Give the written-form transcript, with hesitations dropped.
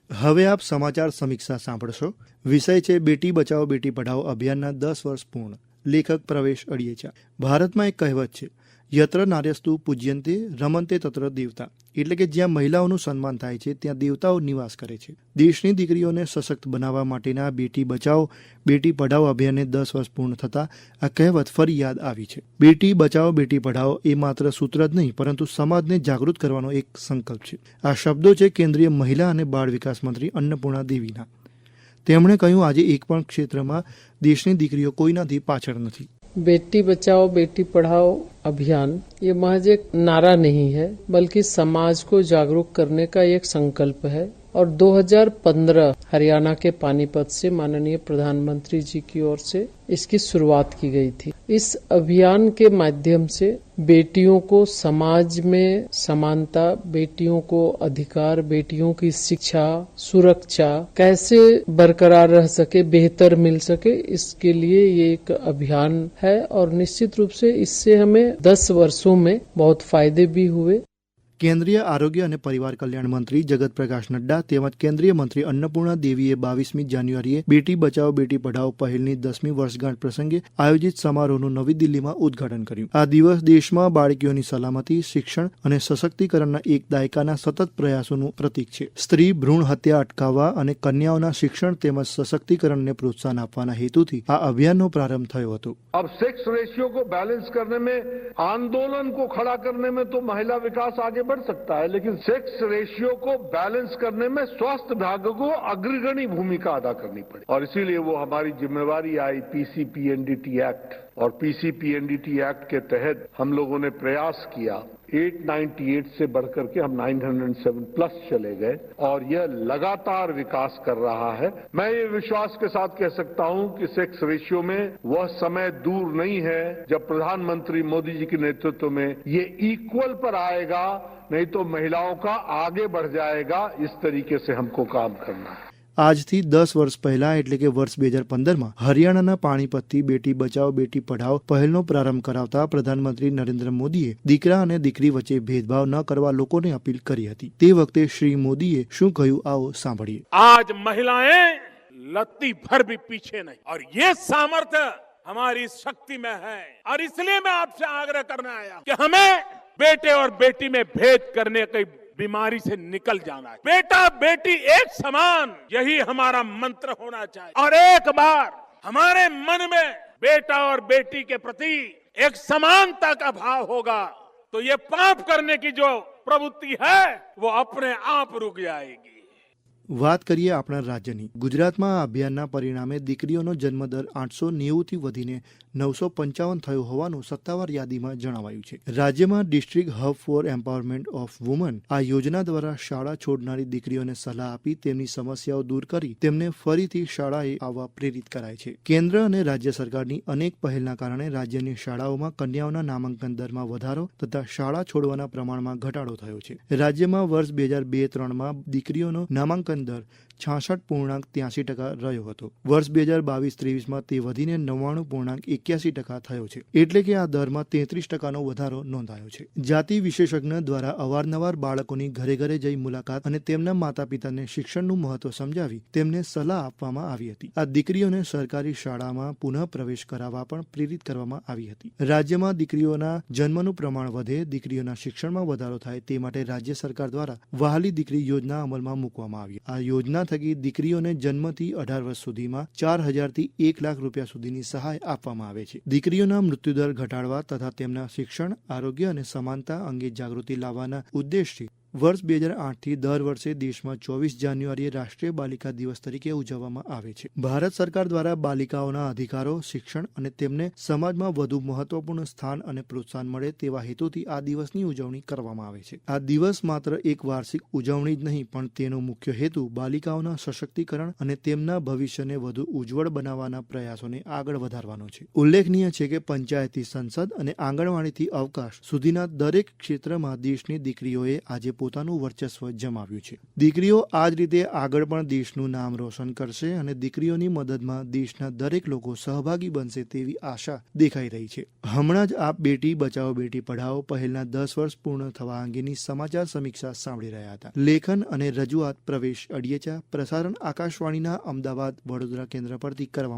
હવે આપ સમાચાર સમીક્ષા સાંભળશો. વિષય છે બેટી બચાવો બેટી પઢાઓ અભિયાનના 10 વર્ષ પૂર્ણ. લેખક પ્રવેશ અડિયેચા. ભારતમાં એક કહેવત છે, યત્ર નાર્યસ્તુ પૂજ્યંતે રમંતે તત્ર દેવતા, એટલે કે જ્યાં મહિલાઓનું સન્માન થાય છે ત્યાં દેવતાઓ નિવાસ કરે છે. દેશની દીકરીઓને સશક્ત બનાવવા માટેના બેટી બચાવો બેટી પઢાઓ અભિયાનને 10 વર્ષ પૂર્ણ થતા આ કહેવત ફરી યાદ આવી છે. બેટી બચાવો બેટી પઢાઓ એ માત્ર સૂત્ર જ નહીં પરંતુ સમાજને જાગૃત કરવાનો એક સંકલ્પ છે. આ શબ્દો છે કેન્દ્રીય મહિલા અને બાળ વિકાસ મંત્રી અન્નપૂર્ણા દેવીના. તેમણે કહ્યું, આજે એક પણ ક્ષેત્રમાં દેશની દીકરીઓ કોઈનાથી પાછળ નથી. बेटी बचाओ बेटी पढ़ाओ अभियान ये महज एक नारा नहीं है, बल्कि समाज को जागरूक करने का एक संकल्प है और 2015 हरियाणा के पानीपत से माननीय प्रधानमंत्री जी की ओर से इसकी शुरुआत की गई थी. इस अभियान के माध्यम से बेटियों को समाज में समानता, बेटियों को अधिकार, बेटियों की शिक्षा, सुरक्षा कैसे बरकरार रह सके, बेहतर मिल सके, इसके लिए ये एक अभियान है और निश्चित रूप से इससे हमें 10 वर्षों में बहुत फायदे भी हुए. કેન્દ્રીય આરોગ્ય અને પરિવાર કલ્યાણ મંત્રી જગત પ્રકાશ નડ્ડા તેમજ કેન્દ્રીય મંત્રી અન્નપૂર્ણા દેવીએ 22મી જાન્યુઆરીએ બેટી બચાવો બેટી પઢાઓ પહેલની 10મી વર્ષગાંઠ પ્રસંગે આયોજિત સમારોહનું નવી દિલ્હીમાં ઉદ્ઘાટન કર્યું. આ દિવસ દેશમાં બાળકીઓની સલામતી, શિક્ષણ અને સશક્તિકરણના એક દાયકાના સતત પ્રયાસોનું પ્રતીક છે. સ્ત્રી ભ્રૂણ હત્યા અટકાવવા અને કન્યાઓના શિક્ષણ તેમજ સશક્તિકરણને પ્રોત્સાહન આપવાના હેતુથી આ અભિયાનનો પ્રારંભ થયો હતો. अब सेक्स रेशियो को बैलेंस करने में, आंदोलन को खड़ा करने में तो महिला विकास आगे बढ़ सकता है, लेकिन सेक्स रेशियो को बैलेंस करने में स्वास्थ्य विभाग को अग्रगणी भूमिका अदा करनी पड़ी और इसीलिए वो हमारी जिम्मेवारी आई. पीसीपीएनडीटी एक्ट और पीसीपीएनडीटी एक्ट के तहत हम लोगों ने प्रयास किया. 898 से बढ़कर के हम 907 प्लस चले गए और यह लगातार विकास कर रहा है. मैं ये विश्वास के साथ कह सकता हूं कि सेक्स रेशियो में वह समय दूर नहीं है जब प्रधानमंत्री मोदी जी के नेतृत्व में ये इक्वल पर आएगा, नहीं तो महिलाओं का आगे बढ़ जाएगा. इस तरीके से हमको काम करना है. આજથી 10 વર્ષ પહેલા એટલે કે વર્ષ 2015માં હરિયાણાના પાણીપતથી બેટી બચાવો બેટી પઢાઓ પહેલનો પ્રારંભ કરાવતા પ્રધાનમંત્રી નરેન્દ્ર મોદીએ દીકરા અને દીકરી વચ્ચે ભેદભાવ ન કરવા લોકોને અપીલ કરી હતી. તે વખતે શ્રી મોદીએ શું કહ્યું, આવો સાંભળીએ. आज महिलाएं लत्ती भर भी पीछे नहीं और ये सामर्थ्य हमारी शक्ति में है और इसलिए मैं आपसे आग्रह करने आया कि हमें बेटे और बेटी में भेद करने की बीमारी से निकल जाना है. बेटा बेटी एक समान, यही हमारा मंत्र होना चाहिए और एक बार हमारे मन में बेटा और बेटी के प्रति एक समानता का भाव होगा तो ये पाप करने की जो प्रवृत्ति है वो अपने आप रुक जाएगी. વાત કરીએ આપણા રાજ્યની. ગુજરાતમાં આ અભિયાનના પરિણામે દીકરીઓનો જન્મદર 890થી વધીને 955 થયો હોવાનું સત્તાવાર યાદીમાં જણાવાયું છે. રાજ્યમાં district hub four empowerment of woman આ યોજના દ્વારા શાળા છોડનારી દીકરીઓને સલાહ આપી તેમની સમસ્યાઓ દૂર કરી તેમને ફરીથી શાળાએ આવવા પ્રેરિત કરાય છે. કેન્દ્ર અને રાજ્ય સરકારની અનેક પહેલના કારણે રાજ્યની શાળાઓમાં કન્યાઓના નામાંકન દરમાં વધારો તથા શાળા છોડવાના પ્રમાણમાં ઘટાડો થયો છે. રાજ્યમાં વર્ષ 2002-03માં દીકરીઓનો નામાંકન દર 66.83% રહ્યો હતો. વર્ષ 2022-23માં તે વધીને 99.81% થયો છે. એટલે કે આ દરમાં 33%નો વધારો નોંધાયો છે. જાતિ વિશેષજ્ઞ દ્વારા અવારનવાર બાળકોની ઘરે ઘરે જઈ મુલાકાત અને તેમના માતા પિતાને શિક્ષણનું મહત્વ સમજાવી તેમને સલાહ આપવામાં આવી હતી. આ દીકરીઓને સરકારી શાળામાં પુનઃ પ્રવેશ કરાવવા પણ પ્રેરિત કરવામાં આવી હતી. રાજ્યમાં દીકરીઓના જન્મનું પ્રમાણ વધે, દીકરીઓના શિક્ષણમાં વધારો થાય તે માટે રાજ્ય સરકાર દ્વારા વહાલી દીકરી યોજના અમલમાં મૂકવામાં આવી. આ યોજના થકી દીકરીઓને જન્મથી 18 વર્ષ સુધીમાં 4,000 થી 1 લાખ રૂપિયા સુધીની સહાય આપવામાં આવે છે. દીકરીઓના મૃત્યુદર ઘટાડવા તથા તેમના શિક્ષણ, આરોગ્ય અને સમાનતા અંગે જાગૃતિ લાવવાના ઉદ્દેશથી વર્ષ 2008થી દર વર્ષે દેશમાં 24 જાન્યુઆરીએ રાષ્ટ્રીય બાલિકા દિવસ તરીકે ઉજવવામાં આવે છે. ભારત સરકાર દ્વારા બાલિકાઓના અધિકારો, શિક્ષણ અને તેમને સમાજમાં વધુ મહત્વપૂર્ણ સ્થાન અને પ્રોત્સાહન મળે તેવા હેતુથી આ દિવસની ઉજવણી કરવામાં આવે છે. આ દિવસ માત્ર એક વાર્ષિક ઉજવણી જ નહીં પણ તેનો મુખ્ય હેતુ બાલિકાઓના સશક્તિકરણ અને તેમના ભવિષ્યને વધુ ઉજ્જવળ બનાવવાના પ્રયાસોને આગળ વધારવાનો છે. ઉલ્લેખનીય છે કે પંચાયતથી સંસદ અને આંગણવાડીથી અવકાશ સુધીના દરેક ક્ષેત્રમાં દેશની દીકરીઓએ આજે પોતાનું વર્ચસ્વ જમાવ્યું છે. દીકરીઓ આ જ રીતે આગળ પણ દેશનું નામ રોશન કરશે અને દીકરીઓની મદદમાં દેશના દરેક લોકો સહભાગી બનશે તેવી આશા દેખાઈ રહી છે. હમણાં જ આપ બેટી બચાવો બેટી પઢાઓ પહેલના 10 વર્ષ પૂર્ણ થવા અંગેની સમાચાર સમીક્ષા સાંભળી રહ્યા હતા. લેખન અને રજૂઆત પ્રવેશ અડિયેચા, પ્રસારણ આકાશવાણીના અમદાવાદ વડોદરા કેન્દ્ર પરથી કરવામાં